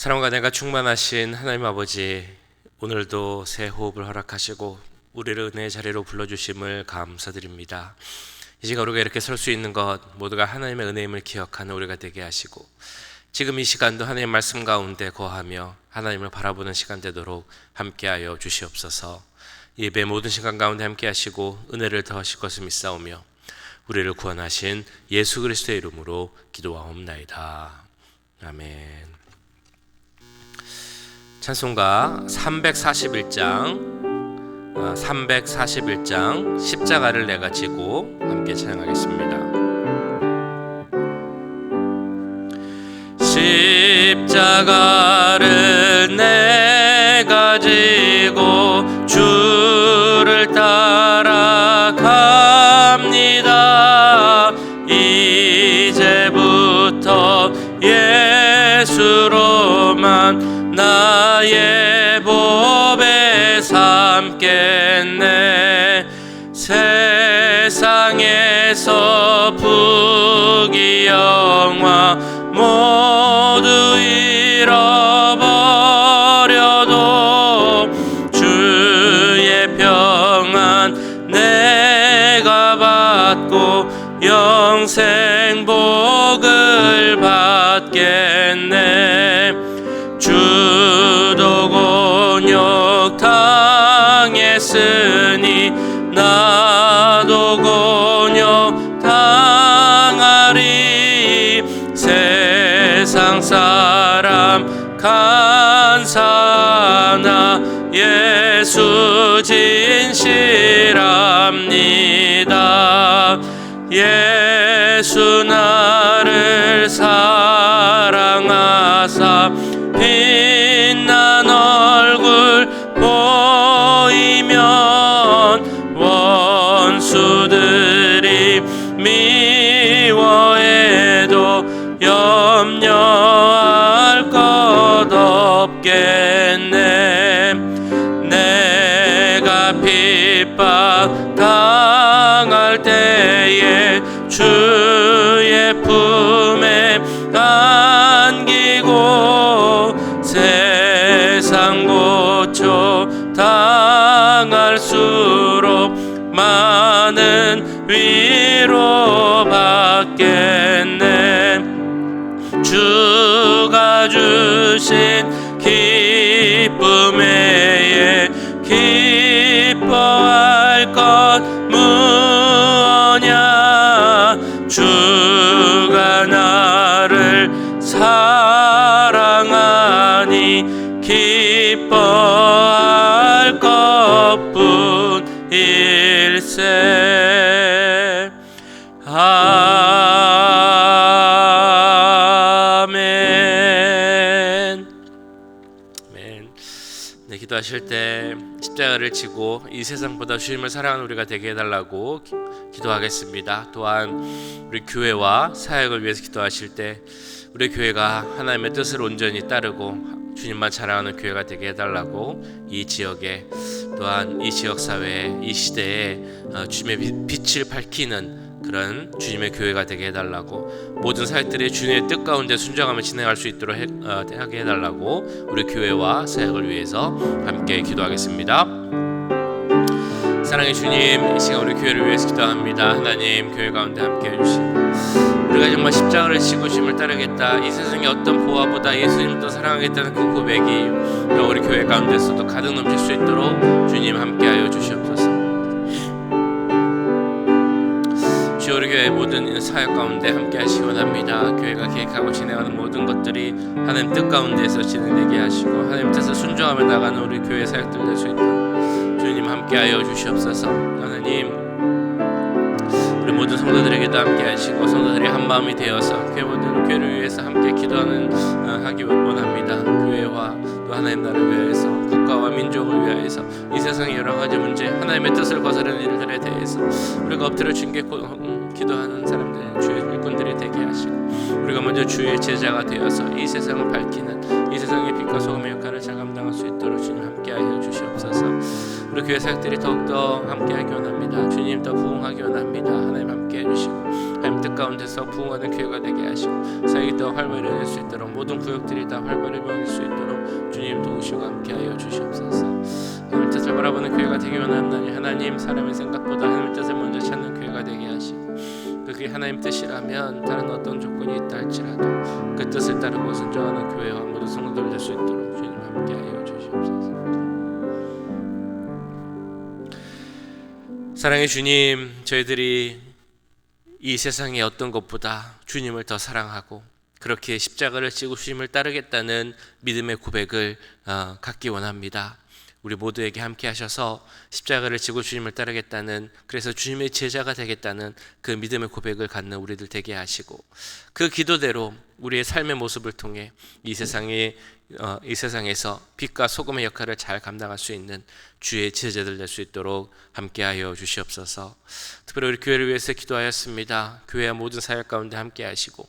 사랑과 내가 충만하신 하나님 아버지, 오늘도 새 호흡을 허락하시고 우리를 은혜의 자리로 불러주심을 감사드립니다. 이 시간 우리가 이렇게 설 수 있는 것 모두가 하나님의 은혜임을 기억하는 우리가 되게 하시고, 지금 이 시간도 하나님의 말씀 가운데 거하며 하나님을 바라보는 시간 되도록 함께하여 주시옵소서. 예배 모든 시간 가운데 함께 하시고 은혜를 더하실 것을 믿사오며 우리를 구원하신 예수 그리스도의 이름으로 기도하옵나이다. 아멘. 찬송가 341장 십자가를 내가 지고 함께 찬양하겠습니다. 십자가를 내가 지고 주를 따라갑니다. 이제부터 예수로만 나의 법에 삼겠네. 세상에서 부귀영화 모두 잃어버려도 주의 평안 내가 받고 영생 복을 받겠네. 주도 곤욕 당했으니 나도 곤욕 당하리. 세상 사람 간사하나 예수 진실합니다. 예수 나를 사랑하사 빛난 얼굴 보이면 원수들이 미워해도 염려할 것 없겠네. 내가 핍박 당할 때에 주의 품에 안기고 세상 고초 당할수록 많은 위로 받겠네. 주가 주신 기쁨 외에 기뻐할 것 무엇냐. 주가 나를 사랑하니 기뻐할 것뿐일세. 아멘. 네, 기도하실 때 십자가를 지고 이 세상보다 주님을 사랑하는 우리가 되게 해달라고 기도하겠습니다. 또한 우리 교회와 사역을 위해서 기도하실 때 우리 교회가 하나님의 뜻을 온전히 따르고 주님만 자랑하는 교회가 되게 해달라고, 이 지역에 또한 이 지역사회에 이 시대에 주님의 빛을 밝히는 그런 주님의 교회가 되게 해달라고, 모든 사역들이 주님의 뜻 가운데 순종하며 진행할 수 있도록 하게 해달라고 우리 교회와 사역을 위해서 함께 기도하겠습니다. 사랑의 주님, 이 시간 우리 교회를 위해서 기도합니다. 하나님, 교회 가운데 함께 해주시고 우리가 정말 십자가를 지고 주님을 따르겠다, 이 세상의 어떤 보화보다 예수님을 더 사랑하겠다는 그 고백이 우리 교회 가운데서도 가득 넘칠 수 있도록 주님 함께하여 주시옵소서. 주여, 우리 교회 모든 사역 가운데 함께 하시기 원합니다. 교회가 계획하고 진행하는 모든 것들이 하나님 뜻 가운데서 진행되게 하시고 하나님 뜻을 순종하며 나가는 우리 교회 사역들 될 수 있도록 주님 함께하여 주시옵소서. 하나님, 우리 모든 성도들에게도 함께 하시고 성도들이 한 마음이 되어서 교회를 위해서 함께 기도하는 하기 원합니다. 교회와 또 하나님 나라를 위하여서, 국가와 민족을 위하여서, 이 세상의 여러 가지 문제, 하나님의 뜻을 거스르는 일들에 대해서 우리가 엎드려 주님께 기도하는 사람들, 주의 일꾼들이 되게 하시고 우리가 먼저 주의 제자가 되어서 이 세상을 밝히는, 이 세상의 빛과 소금의 역할을 잘 감당할 수 있도록 주님 함께하여 주시옵소서. 우리 교회 사역들이 더욱더 함께하기 원합니다. 주님 더 부흥하기 원합니다. 하나님 함께해 주시고 하나님 뜻 가운데서 부흥하는 교회가 되게 하시고 사역이 더 활발해질 수 있도록 모든 구역들이 다 활발해 보일 수 있도록 주님 도우시고 함께하여 주시옵소서. 하나님 뜻을 바라보는 교회가 되기 원합니다. 하나님 사람의 생각보다 하나님의 뜻을 먼저 찾는 교회가 되게 하시고 그게 하나님 뜻이라면 다른 어떤 조건이 있다 할지라도 그 뜻을 따르고 순종하는 교회와 모든 성도들 될 수 있도록 주님 함께하여 주시옵소서. 사랑의 주님, 저희들이 이 세상의 어떤 것보다 주님을 더 사랑하고 그렇게 십자가를 지고 주님을 따르겠다는 믿음의 고백을 갖기 원합니다. 우리 모두에게 함께 하셔서 십자가를 지고 주님을 따르겠다는, 그래서 주님의 제자가 되겠다는 그 믿음의 고백을 갖는 우리들 되게 하시고 그 기도대로 우리의 삶의 모습을 통해 이 세상에서 빛과 소금의 역할을 잘 감당할 수 있는 주의 제자들 될 수 있도록 함께하여 주시옵소서. 특별히 우리 교회를 위해서 기도하였습니다. 교회와 모든 사역 가운데 함께 하시고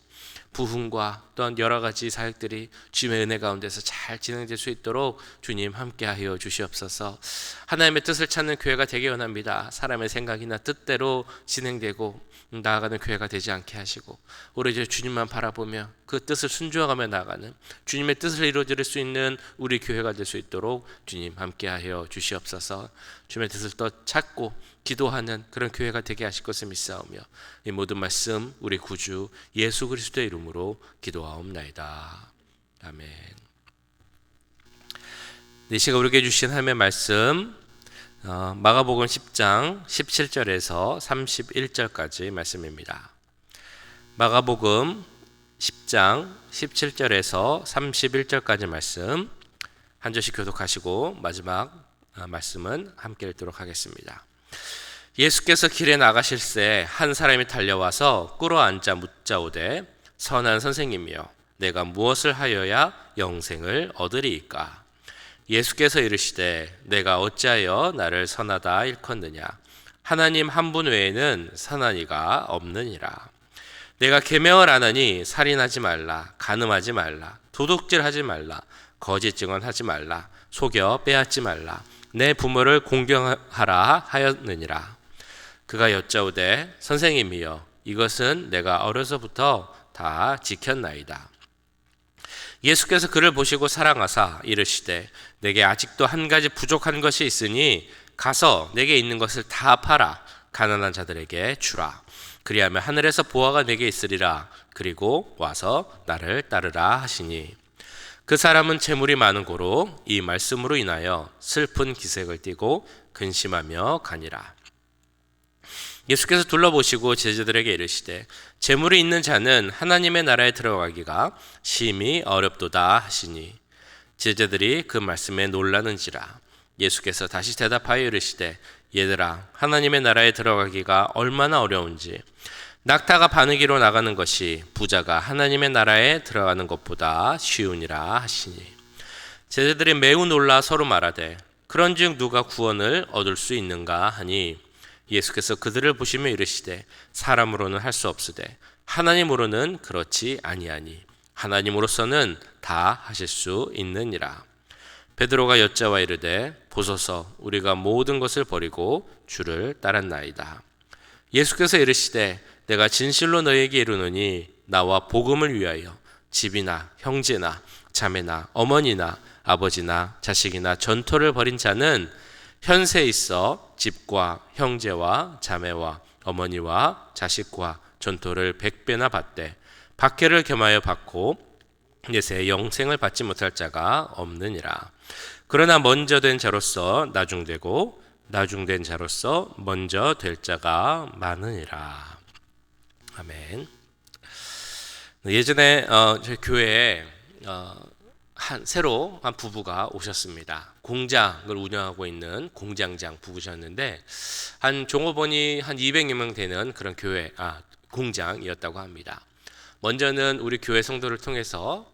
부흥과 또한 여러 가지 사역들이 주님의 은혜 가운데서 잘 진행될 수 있도록 주님 함께하여 주시옵소서. 하나님의 뜻을 찾는 교회가 되기 원합니다. 사람의 생각이나 뜻대로 진행되고 나아가는 교회가 되지 않게 하시고 오로지 주님만 바라보며 그 뜻을 순종하며 나아가는 주님의 뜻을 이루어질 수 있는 우리 교회가 될 수 있도록 주님 함께하여 주시옵소서. 주님의 뜻을 더 찾고 기도하는 그런 교회가 되게 하실 것을 믿사오며 이 모든 말씀 우리 구주 예수 그리스도의 이름으로 기도하옵나이다. 아멘. 이 시간 우리에게 주신 하나님의 말씀 마가복음 10장 17절에서 31절까지 말씀입니다. 마가복음 10장 17절에서 31절까지 말씀 한 절씩 교독하시고 마지막 말씀은 함께 읽도록 하겠습니다. 예수께서 길에 나가실새 한 사람이 달려와서 꿇어앉아 묻자오되 선한 선생님이여 내가 무엇을 하여야 영생을 얻으리이까? 예수께서 이르시되 내가 어찌하여 나를 선하다 일컫느냐? 하나님 한 분 외에는 선한 이가 없느니라. 내가 계명을 안 하니 살인하지 말라, 간음하지 말라, 도둑질하지 말라, 거짓 증언하지 말라, 속여 빼앗지 말라, 내 부모를 공경하라 하였느니라. 그가 여짜오되 선생님이여 이것은 내가 어려서부터 다 지켰나이다. 예수께서 그를 보시고 사랑하사 이르시되 내게 아직도 한 가지 부족한 것이 있으니 가서 내게 있는 것을 다 팔아 가난한 자들에게 주라. 그리하면 하늘에서 보화가 내게 있으리라. 그리고 와서 나를 따르라 하시니 그 사람은 재물이 많은 고로 이 말씀으로 인하여 슬픈 기색을 띠고 근심하며 가니라. 예수께서 둘러보시고 제자들에게 이르시되 재물이 있는 자는 하나님의 나라에 들어가기가 심히 어렵도다 하시니 제자들이 그 말씀에 놀라는지라. 예수께서 다시 대답하여 이르시되 얘들아 하나님의 나라에 들어가기가 얼마나 어려운지 낙타가 바느기로 나가는 것이 부자가 하나님의 나라에 들어가는 것보다 쉬우니라 하시니 제자들이 매우 놀라 서로 말하되 그런즉 누가 구원을 얻을 수 있는가 하니 예수께서 그들을 보시며 이르시되 사람으로는 할 수 없으되 하나님으로는 그렇지 아니하니 하나님으로서는 다 하실 수 있느니라. 베드로가 여짜와 이르되 보소서 우리가 모든 것을 버리고 주를 따랐나이다. 예수께서 이르시되 내가 진실로 너희에게 이르노니 나와 복음을 위하여 집이나 형제나 자매나 어머니나 아버지나 자식이나 전토를 벌인 자는 현세에 있어 집과 형제와 자매와 어머니와 자식과 전토를 100배나 받되 박해를 겸하여 받고 내세 영생을 받지 못할 자가 없느니라. 그러나 먼저 된 자로서 나중되고 나중된 자로서 먼저 될 자가 많으니라. 아멘. 예전에 저희 교회에 새로 한 부부가 오셨습니다. 공장을 운영하고 있는 공장장 부부셨는데 한 종업원이 한 200여 명 되는 그런 공장이었다고 합니다. 먼저는 우리 교회 성도를 통해서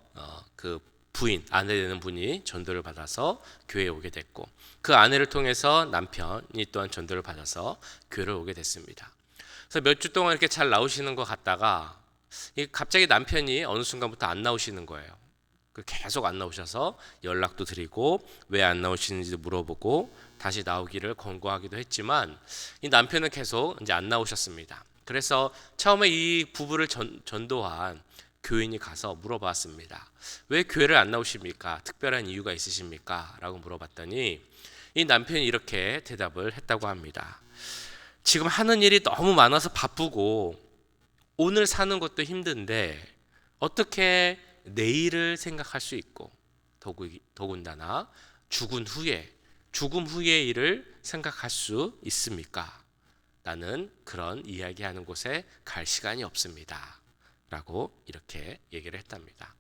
그 부인, 아내 되는 분이 전도를 받아서 교회에 오게 됐고 그 아내를 통해서 남편이 또한 전도를 받아서 교회를 오게 됐습니다. 그래서 몇 주 동안 이렇게 잘 나오시는 것 같다가 갑자기 남편이 어느 순간부터 안 나오시는 거예요. 계속 안 나오셔서 연락도 드리고 왜 안 나오시는지도 물어보고 다시 나오기를 권고하기도 했지만 이 남편은 계속 이제 안 나오셨습니다. 그래서 처음에 이 부부를 전도한 교인이 가서 물어봤습니다. 왜 교회를 안 나오십니까? 특별한 이유가 있으십니까? 라고 물어봤더니 이 남편이 이렇게 대답을 했다고 합니다. 지금 하는 일이 너무 많아서 바쁘고 오늘 사는 것도 힘든데 어떻게 내일을 생각할 수 있고 더군다나 죽음 후의 일을 생각할 수 있습니까? 나는 그런 이야기하는 곳에 갈 시간이 없습니다. 라고 이렇게 얘기를 했답니다.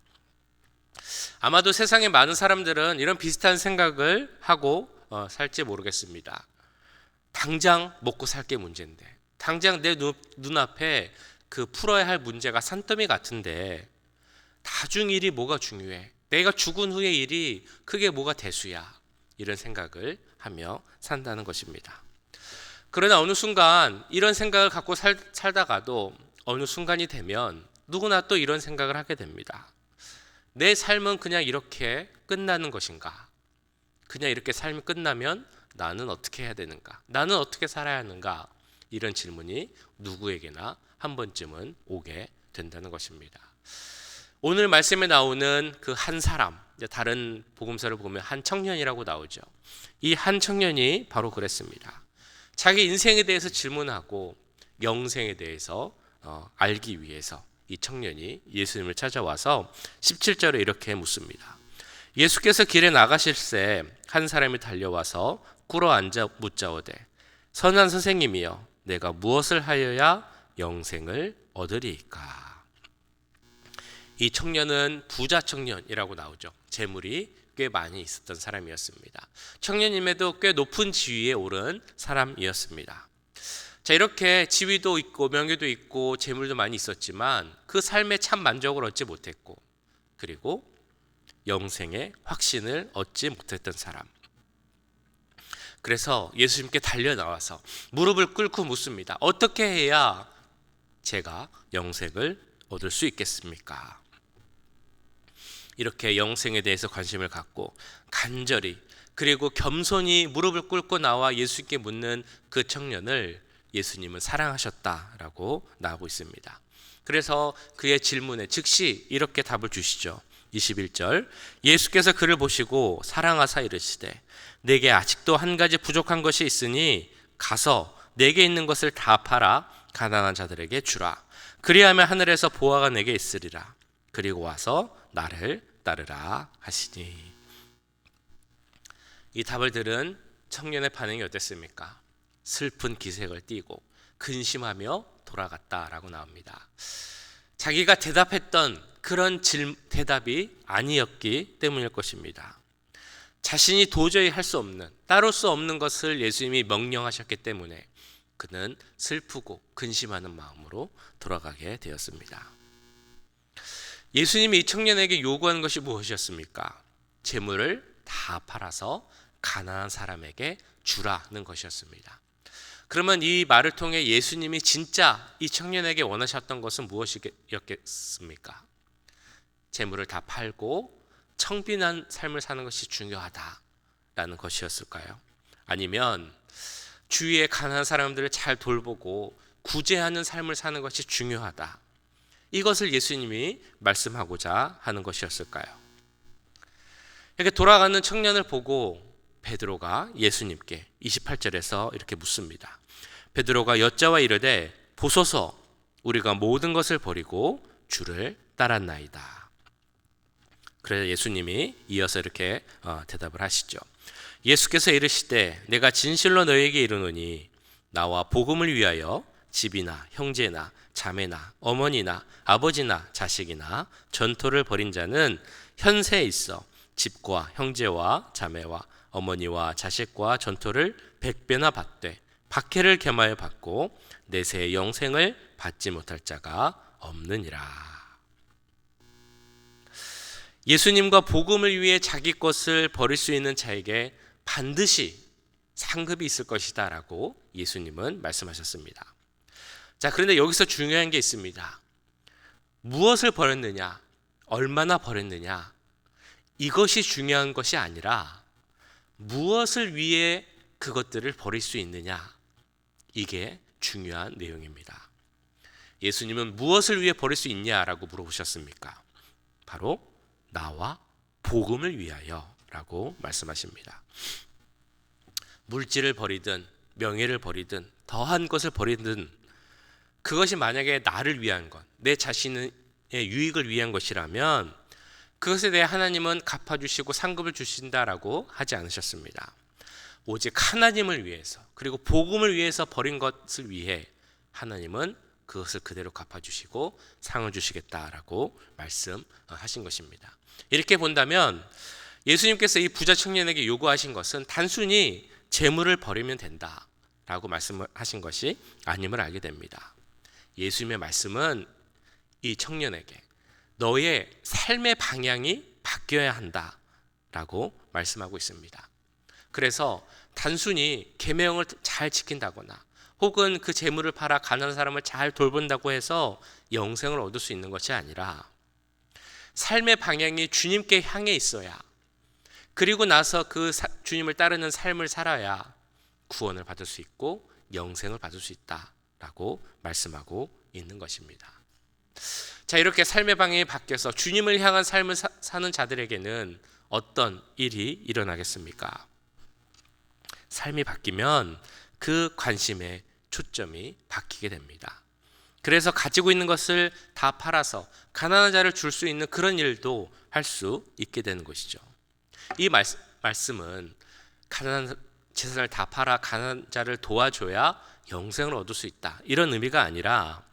아마도 세상에 많은 사람들은 이런 비슷한 생각을 하고 살지 모르겠습니다. 당장 먹고 살 게 문제인데, 당장 내 눈앞에 그 풀어야 할 문제가 산더미 같은데 다중 일이 뭐가 중요해? 내가 죽은 후의 일이 그게 뭐가 대수야? 이런 생각을 하며 산다는 것입니다. 그러나 어느 순간 이런 생각을 갖고 살다가도 어느 순간이 되면 누구나 또 이런 생각을 하게 됩니다. 내 삶은 그냥 이렇게 끝나는 것인가? 그냥 이렇게 삶이 끝나면 나는 어떻게 해야 되는가? 나는 어떻게 살아야 하는가? 이런 질문이 누구에게나 한 번쯤은 오게 된다는 것입니다. 오늘 말씀에 나오는 그 한 사람, 다른 복음서를 보면 한 청년이라고 나오죠. 이 한 청년이 바로 그랬습니다. 자기 인생에 대해서 질문하고 영생에 대해서 알기 위해서 이 청년이 예수님을 찾아와서 17절에 이렇게 묻습니다. 예수께서 길에 나가실새 한 사람이 달려와서 꿇어 앉아 묻자오되 선한 선생님이여 내가 무엇을 하여야 영생을 얻으리이까. 이 청년은 부자 청년이라고 나오죠. 재물이 꽤 많이 있었던 사람이었습니다. 청년임에도 꽤 높은 지위에 오른 사람이었습니다. 자, 이렇게 지위도 있고 명예도 있고 재물도 많이 있었지만 그 삶에 참 만족을 얻지 못했고 그리고 영생의 확신을 얻지 못했던 사람. 그래서 예수님께 달려 나와서 무릎을 꿇고 묻습니다. 어떻게 해야 제가 영생을 얻을 수 있겠습니까? 이렇게 영생에 대해서 관심을 갖고 간절히 그리고 겸손히 무릎을 꿇고 나와 예수님께 묻는 그 청년을 예수님은 사랑하셨다라고 나오고 있습니다. 그래서 그의 질문에 즉시 이렇게 답을 주시죠. 21절 예수께서 그를 보시고 사랑하사 이르시되 내게 아직도 한 가지 부족한 것이 있으니 가서 내게 있는 것을 다 팔아 가난한 자들에게 주라. 그리하면 하늘에서 보화가 내게 있으리라. 그리고 와서 나를 따르라 하시니. 이 답을 들은 청년의 반응이 어땠습니까? 슬픈 기색을 띠고 근심하며 돌아갔다라고 나옵니다. 자기가 대답했던 그런 대답이 아니었기 때문일 것입니다. 자신이 도저히 할 수 없는, 따를 수 없는 것을 예수님이 명령하셨기 때문에 그는 슬프고 근심하는 마음으로 돌아가게 되었습니다. 예수님이 이 청년에게 요구하는 것이 무엇이었습니까? 재물을 다 팔아서 가난한 사람에게 주라는 것이었습니다. 그러면 이 말을 통해 예수님이 진짜 이 청년에게 원하셨던 것은 무엇이었겠습니까? 재물을 다 팔고 청빈한 삶을 사는 것이 중요하다라는 것이었을까요? 아니면 주위의 가난한 사람들을 잘 돌보고 구제하는 삶을 사는 것이 중요하다. 이것을 예수님이 말씀하고자 하는 것이었을까요? 이렇게 돌아가는 청년을 보고 베드로가 예수님께 28절에서 이렇게 묻습니다. 베드로가 여짜와 이르되 보소서 우리가 모든 것을 버리고 주를 따랐나이다. 그래서 예수님이 이어서 이렇게 대답을 하시죠. 예수께서 이르시되 내가 진실로 너희에게 이르노니 나와 복음을 위하여 집이나 형제나 자매나 어머니나 아버지나 자식이나 전토를 벌인 자는 현세에 있어 집과 형제와 자매와 어머니와 자식과 전토를 100배나 받되 박해를 겸하여 받고 내세의 영생을 받지 못할 자가 없느니라. 예수님과 복음을 위해 자기 것을 버릴 수 있는 자에게 반드시 상급이 있을 것이다 라고 예수님은 말씀하셨습니다. 자, 그런데 여기서 중요한 게 있습니다. 무엇을 버렸느냐, 얼마나 버렸느냐, 이것이 중요한 것이 아니라 무엇을 위해 그것들을 버릴 수 있느냐, 이게 중요한 내용입니다. 예수님은 무엇을 위해 버릴 수 있냐라고 물어보셨습니까? 바로 나와 복음을 위하여 라고 말씀하십니다. 물질을 버리든 명예를 버리든 더한 것을 버리든 그것이 만약에 나를 위한 것, 내 자신의 유익을 위한 것이라면 그것에 대해 하나님은 갚아주시고 상급을 주신다라고 하지 않으셨습니다. 오직 하나님을 위해서, 그리고 복음을 위해서 버린 것을 위해 하나님은 그것을 그대로 갚아주시고 상을 주시겠다라고 말씀하신 것입니다. 이렇게 본다면 예수님께서 이 부자 청년에게 요구하신 것은 단순히 재물을 버리면 된다라고 말씀하신 것이 아님을 알게 됩니다. 예수님의 말씀은 이 청년에게 너의 삶의 방향이 바뀌어야 한다라고 말씀하고 있습니다. 그래서 단순히 계명을 잘 지킨다거나 혹은 그 재물을 팔아 가난한 사람을 잘 돌본다고 해서 영생을 얻을 수 있는 것이 아니라 삶의 방향이 주님께 향해 있어야, 그리고 나서 그 주님을 따르는 삶을 살아야 구원을 받을 수 있고 영생을 받을 수 있다라고 말씀하고 있는 것입니다. 자, 이렇게 삶의 방향이 바뀌어서 주님을 향한 삶을 사는 자들에게는 어떤 일이 일어나겠습니까? 삶이 바뀌면 그 관심의 초점이 바뀌게 됩니다. 그래서 가지고 있는 것을 다 팔아서 가난한 자를 줄 수 있는 그런 일도 할 수 있게 되는 것이죠. 이 말씀은 가난한 재산을 다 팔아 가난한 자를 도와줘야 영생을 얻을 수 있다, 이런 의미가 아니라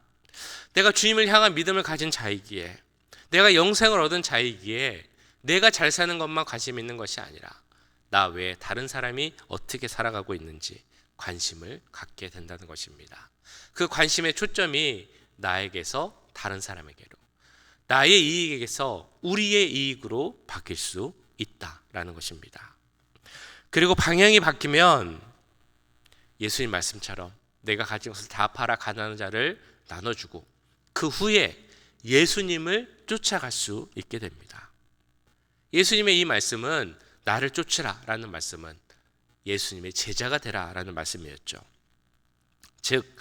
내가 주님을 향한 믿음을 가진 자이기에, 내가 영생을 얻은 자이기에 내가 잘 사는 것만 관심 있는 것이 아니라 나 외에 다른 사람이 어떻게 살아가고 있는지 관심을 갖게 된다는 것입니다. 그 관심의 초점이 나에게서 다른 사람에게로, 나의 이익에서 우리의 이익으로 바뀔 수 있다라는 것입니다. 그리고 방향이 바뀌면 예수님 말씀처럼 내가 가진 것을 다 팔아 가난한 자를 나눠주고 그 후에 예수님을 쫓아갈 수 있게 됩니다. 예수님의 이 말씀은 나를 쫓으라라는 말씀은 예수님의 제자가 되라라는 말씀이었죠. 즉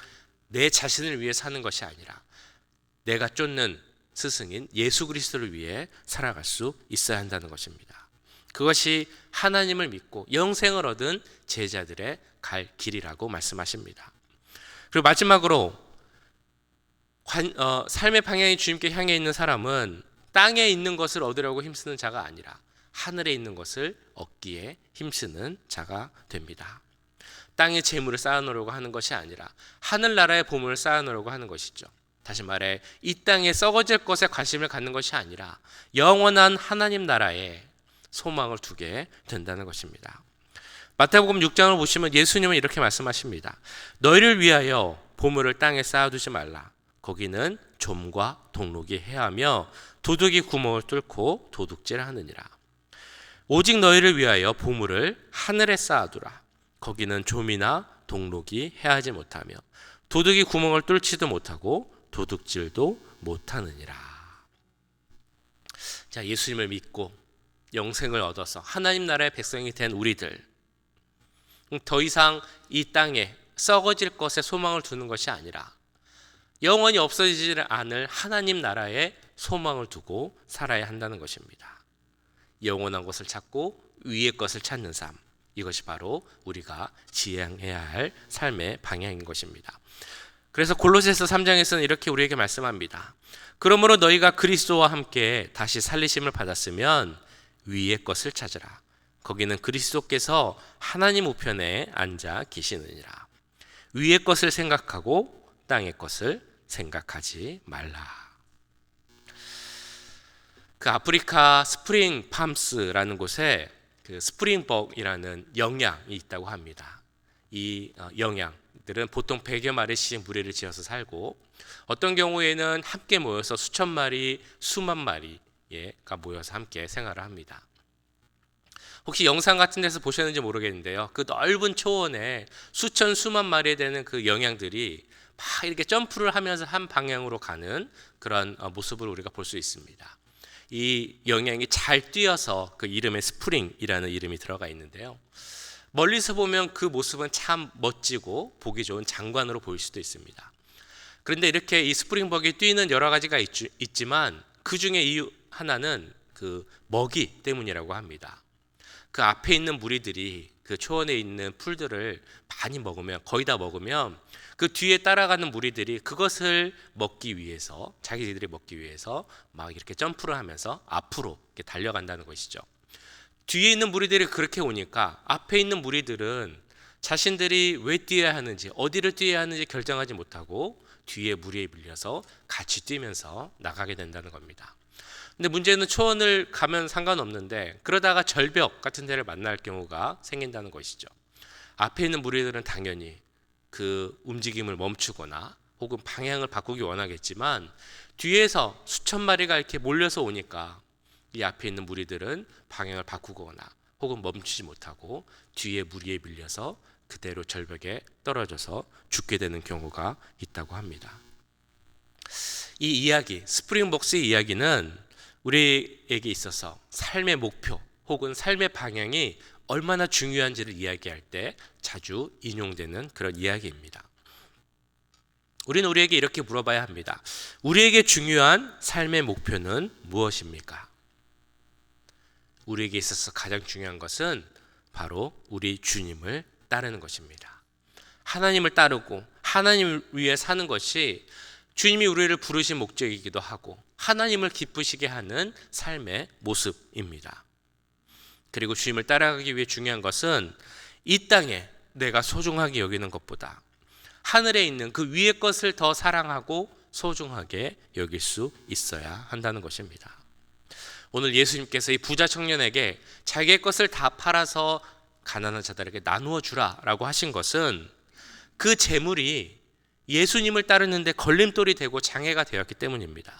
내 자신을 위해 사는 것이 아니라 내가 쫓는 스승인 예수 그리스도를 위해 살아갈 수 있어야 한다는 것입니다. 그것이 하나님을 믿고 영생을 얻은 제자들의 갈 길이라고 말씀하십니다. 그리고 마지막으로 삶의 방향이 주님께 향해 있는 사람은 땅에 있는 것을 얻으려고 힘쓰는 자가 아니라 하늘에 있는 것을 얻기에 힘쓰는 자가 됩니다. 땅에 재물을 쌓아놓으려고 하는 것이 아니라 하늘나라의 보물을 쌓아놓으려고 하는 것이죠. 다시 말해 이 땅에 썩어질 것에 관심을 갖는 것이 아니라 영원한 하나님 나라에 소망을 두게 된다는 것입니다. 마태복음 6장을 보시면 예수님은 이렇게 말씀하십니다. 너희를 위하여 보물을 땅에 쌓아두지 말라. 거기는 좀과 동록이 해하며 도둑이 구멍을 뚫고 도둑질하느니라. 오직 너희를 위하여 보물을 하늘에 쌓아두라. 거기는 좀이나 동록이 해하지 못하며 도둑이 구멍을 뚫지도 못하고 도둑질도 못하느니라. 자, 예수님을 믿고 영생을 얻어서 하나님 나라의 백성이 된 우리들, 더 이상 이 땅에 썩어질 것에 소망을 두는 것이 아니라 영원히 없어지지 않을 하나님 나라에 소망을 두고 살아야 한다는 것입니다. 영원한 것을 찾고 위의 것을 찾는 삶, 이것이 바로 우리가 지향해야 할 삶의 방향인 것입니다. 그래서 골로새서 3장에서는 이렇게 우리에게 말씀합니다. 그러므로 너희가 그리스도와 함께 다시 살리심을 받았으면 위의 것을 찾으라. 거기는 그리스도께서 하나님 우편에 앉아 계시느니라. 위의 것을 생각하고 땅의 것을 생각하지 말라. 그 아프리카 스프링 팜스라는 곳에 그 스프링벅이라는 영양이 있다고 합니다. 이 영양들은 보통 100여 마리씩 무리를 지어서 살고 어떤 경우에는 함께 모여서 수천 마리, 수만 마리가 모여서 함께 생활을 합니다. 혹시 영상 같은 데서 보셨는지 모르겠는데요. 그 넓은 초원에 수천, 수만 마리에 되는 그 영양들이 막 이렇게 점프를 하면서 한 방향으로 가는 그런 모습을 우리가 볼 수 있습니다. 이 영양이 잘 뛰어서 그 이름에 스프링이라는 이름이 들어가 있는데요. 멀리서 보면 그 모습은 참 멋지고 보기 좋은 장관으로 보일 수도 있습니다. 그런데 이렇게 이 스프링벅이 뛰는 여러 가지가 있지만 그 중에 이유 하나는 그 먹이 때문이라고 합니다. 그 앞에 있는 무리들이 그 초원에 있는 풀들을 많이 먹으면, 거의 다 먹으면 그 뒤에 따라가는 무리들이 그것을 먹기 위해서, 자기들이 먹기 위해서 막 이렇게 점프를 하면서 앞으로 이렇게 달려간다는 것이죠. 뒤에 있는 무리들이 그렇게 오니까 앞에 있는 무리들은 자신들이 왜 뛰어야 하는지, 어디를 뛰어야 하는지 결정하지 못하고 뒤에 무리에 밀려서 같이 뛰면서 나가게 된다는 겁니다. 근데 문제는 초원을 가면 상관없는데 그러다가 절벽 같은 데를 만날 경우가 생긴다는 것이죠. 앞에 있는 무리들은 당연히 그 움직임을 멈추거나 혹은 방향을 바꾸기 원하겠지만 뒤에서 수천 마리가 이렇게 몰려서 오니까 이 앞에 있는 무리들은 방향을 바꾸거나 혹은 멈추지 못하고 뒤에 무리에 밀려서 그대로 절벽에 떨어져서 죽게 되는 경우가 있다고 합니다. 이 이야기, 스프링복스의 이야기는 우리에게 있어서 삶의 목표 혹은 삶의 방향이 얼마나 중요한지를 이야기할 때 자주 인용되는 그런 이야기입니다. 우리는 우리에게 이렇게 물어봐야 합니다. 우리에게 중요한 삶의 목표는 무엇입니까? 우리에게 있어서 가장 중요한 것은 바로 우리 주님을 따르는 것입니다. 하나님을 따르고 하나님을 위해 사는 것이 주님이 우리를 부르신 목적이기도 하고 하나님을 기쁘시게 하는 삶의 모습입니다. 그리고 주님을 따라가기 위해 중요한 것은 이 땅에 내가 소중하게 여기는 것보다 하늘에 있는 그 위의 것을 더 사랑하고 소중하게 여길 수 있어야 한다는 것입니다. 오늘 예수님께서 이 부자 청년에게 자기의 것을 다 팔아서 가난한 자들에게 나누어 주라라고 하신 것은 그 재물이 예수님을 따르는데 걸림돌이 되고 장애가 되었기 때문입니다.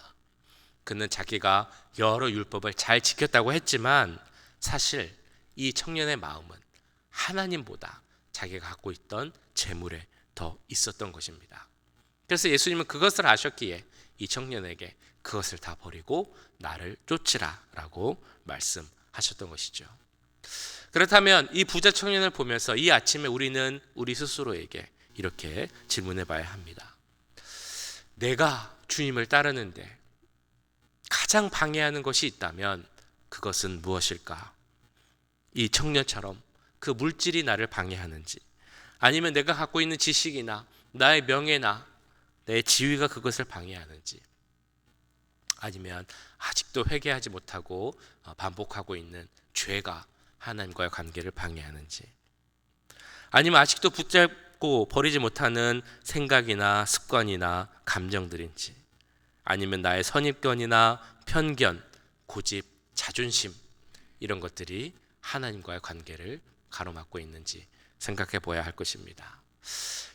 그는 자기가 여러 율법을 잘 지켰다고 했지만 사실 이 청년의 마음은 하나님보다 자기가 갖고 있던 재물에 더 있었던 것입니다. 그래서 예수님은 그것을 아셨기에 이 청년에게 그것을 다 버리고 나를 쫓으라 라고 말씀하셨던 것이죠. 그렇다면 이 부자 청년을 보면서 이 아침에 우리는 우리 스스로에게 이렇게 질문해 봐야 합니다. 내가 주님을 따르는데 가장 방해하는 것이 있다면 그것은 무엇일까? 이 청년처럼 그 물질이 나를 방해하는지, 아니면 내가 갖고 있는 지식이나 나의 명예나 내 지위가 그것을 방해하는지, 아니면 아직도 회개하지 못하고 반복하고 있는 죄가 하나님과의 관계를 방해하는지, 아니면 아직도 붙잡고 버리지 못하는 생각이나 습관이나 감정들인지, 아니면 나의 선입견이나 편견, 고집, 자존심, 이런 것들이 하나님과의 관계를 가로막고 있는지 생각해 보아야 할 것입니다.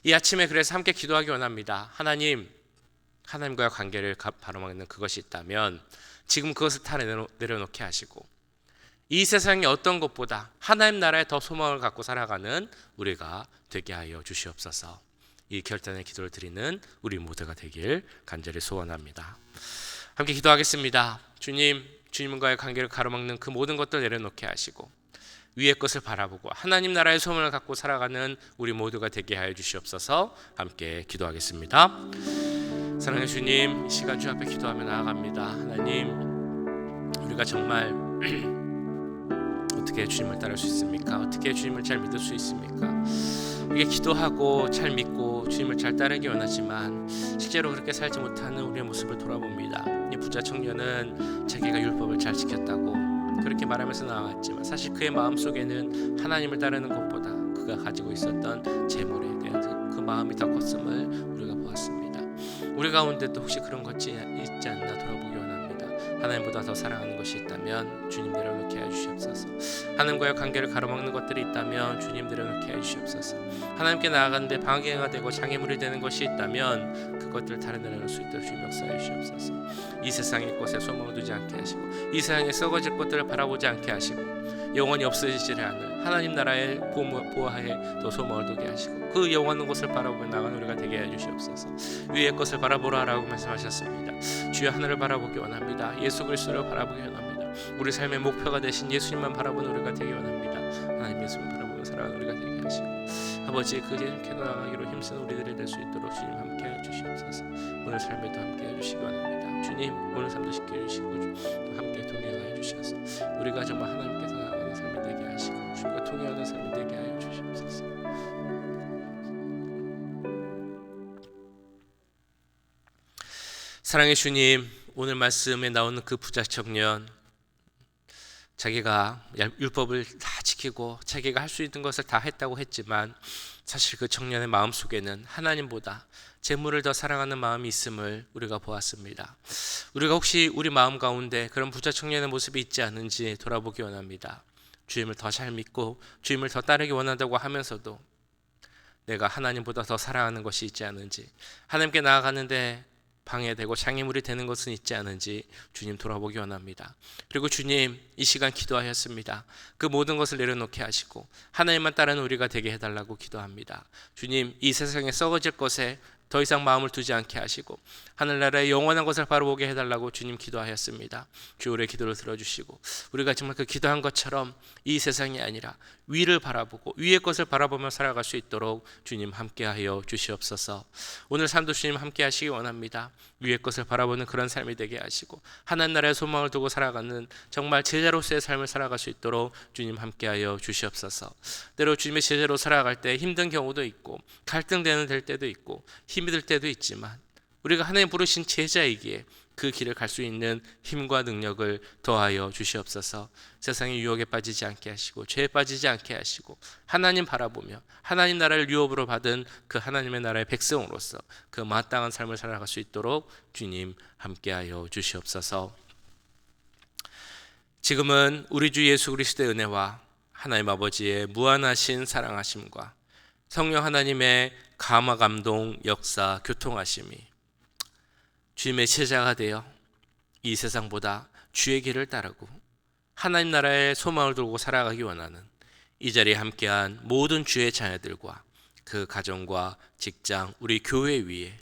이 아침에 그래서 함께 기도하기 원합니다. 하나님과의 관계를 가로막는 그것이 있다면 지금 그것을 다 내려놓게 하시고 이 세상의 어떤 것보다 하나님 나라에 더 소망을 갖고 살아가는 우리가 되게 하여 주시옵소서. 이 결단의 기도를 드리는 우리 모두가 되길 간절히 소원합니다. 함께 기도하겠습니다. 주님과의 관계를 가로막는 그 모든 것들 내려놓게 하시고 위의 것을 바라보고 하나님 나라의 소망을 갖고 살아가는 우리 모두가 되게 하여 주시옵소서. 함께 기도하겠습니다. 사랑하는 주님, 이 시간 주 앞에 기도하며 나아갑니다. 하나님, 우리가 정말 어떻게 주님을 따를 수 있습니까? 어떻게 주님을 잘 믿을 수 있습니까? 이게 기도하고 잘 믿고 주님을 잘 따르기 원하지만 실제로 그렇게 살지 못하는 우리의 모습을 돌아봅니다. 이 부자 청년은 자기가 율법을 잘 지켰다고 그렇게 말하면서 나아갔지만 사실 그의 마음속에는 하나님을 따르는 것보다 그가 가지고 있었던 재물에 대한 그 마음이 더 컸음을 우리가 보았습니다. 우리 가운데도 혹시 그런 것이 있지 않나 돌아보기 원합니다. 하나님보다 더 사랑하는 것이 있다면 주님 내려놓게 해주시옵소서. 하나님과의 관계를 가로막는 것들이 있다면 주님 내려놓게 해주시옵소서. 하나님께 나아가는데 방해가 되고 장애물이 되는 것이 있다면 그것들을 다 내려놓을 수 있도록 주님 역사해 주시옵소서. 이 세상의 것에 소망을 두지 않게 하시고 이 세상에 썩어질 것들을 바라보지 않게 하시고 영원히 없어지지 않을 하나님 나라의 보호하에 또 소망을 두게 하시고 그 영원한 곳을 바라보며 나가는 우리가 되게 해 주시옵소서. 위의 것을 바라보라라고 말씀하셨습니다. 주여 하늘을 바라보기 원합니다. 예수 그리스도를 바라보기 원합니다. 우리 삶의 목표가 되신 예수님만 바라보는 우리가 되기 원합니다. 하나님 예수님 바라보며 살아가는 우리가 되게 하시고 아버지 그게 나아가기로 힘쓰는 우리들이 될 수 있도록 주님 함께해 주시옵소서. 오늘 삶에도 함께해 주시기 원합니다. 주님 오늘 삶도 지켜주시고 또 함께 동행하여 주셔서 우리가 정말 하나님께서 나아가는 삶이 되게 하시고 주님과 동행하는 삶이 되게 하여 주시옵소서. 사랑의 주님, 오늘 말씀에 나오는 그 부자 청년, 자기가 율법을 다 지키고 자기가 할 수 있는 것을 다 했다고 했지만 사실 그 청년의 마음속에는 하나님보다 재물을 더 사랑하는 마음이 있음을 우리가 보았습니다. 우리가 혹시 우리 마음 가운데 그런 부자 청년의 모습이 있지 않은지 돌아보기 원합니다. 주님을 더 잘 믿고 주님을 더 따르기 원한다고 하면서도 내가 하나님보다 더 사랑하는 것이 있지 않은지, 하나님께 나아가는데 방해되고 장애물이 되는 것은 있지 않은지 주님 돌아보기 원합니다. 그리고 주님 이 시간 기도하였습니다. 그 모든 것을 내려놓게 하시고 하나님만 따르는 우리가 되게 해달라고 기도합니다. 주님 이 세상에 썩어질 것에 더 이상 마음을 두지 않게 하시고 하늘나라의 영원한 것을 바라보게 해달라고 주님 기도하였습니다. 주 우리의 기도를 들어주시고 우리가 정말 그 기도한 것처럼 이 세상이 아니라 위를 바라보고 위의 것을 바라보며 살아갈 수 있도록 주님 함께하여 주시옵소서. 오늘 삶도 주님 함께 하시기 원합니다. 위의 것을 바라보는 그런 삶이 되게 하시고 하나님 나라의 소망을 두고 살아가는 정말 제자로서의 삶을 살아갈 수 있도록 주님 함께하여 주시옵소서. 때로 주님의 제자로 살아갈 때 힘든 경우도 있고 갈등되는 될 때도 있고 힘이 들 때도 있지만 우리가 하나님 부르신 제자이기에 그 길을 갈 수 있는 힘과 능력을 더하여 주시옵소서. 세상의 유혹에 빠지지 않게 하시고 죄에 빠지지 않게 하시고 하나님 바라보며 하나님 나라를 유업으로 받은 그 하나님의 나라의 백성으로서 그 마땅한 삶을 살아갈 수 있도록 주님 함께하여 주시옵소서. 지금은 우리 주 예수 그리스도의 은혜와 하나님 아버지의 무한하신 사랑하심과 성령 하나님의 감화 감동 역사 교통하심이 주님의 제자가 되어 이 세상보다 주의 길을 따르고 하나님 나라의 소망을 두고 살아가기 원하는 이 자리에 함께한 모든 주의 자녀들과 그 가정과 직장 우리 교회 위에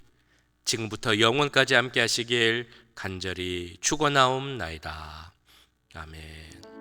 지금부터 영원까지 함께 하시길 간절히 축원하옵나이다. 아멘.